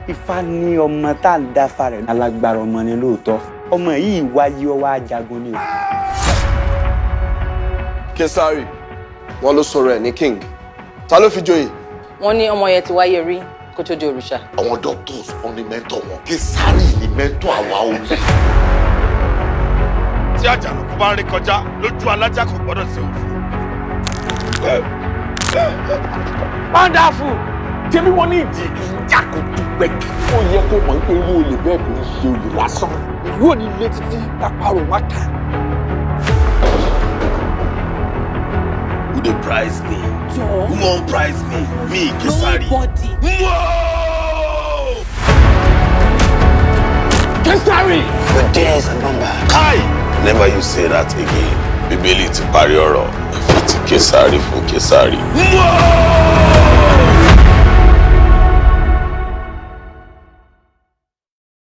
Ifá ní ọmọ tá ń dáfà rẹ̀ alágbára ọmọ ni lóòótọ́. Ọmọ yìí wáyé ó wá jagun ni. KESARI, wọ́n ló sọ̀rọ̀ ẹ̀ ní king. Ta ló fi joyè? Wọ́n ní ọmọ yẹn ti wáyé rí kó tó di òrìṣà. Àwọn doctors wọ́n ní mentor wọn. KESARI ni mentor àwa olè. Tí Àjànàkú bá ń rí kọjá lójú alájà kò gbọ́dọ̀ ṣe òfò. Wonderful! Tẹ́bí wọ́n ní ìdí ìjákòtò gbẹ̀gì. Ó yẹ kó mọ̀ pé irú olè bẹ́ẹ̀ kò ní ṣe olè lásán. Ìlú ò ní lé títí kápárò má kà. Who dey prize me? Who wan prize me? Me, KESARI. Nobody. Whoa! KESARI! The days are numbered. Kai! Never you say that again. Bíbélì ti parí ọ̀rọ̀. Ìfi ti KESARI fún KESARI. Whoa!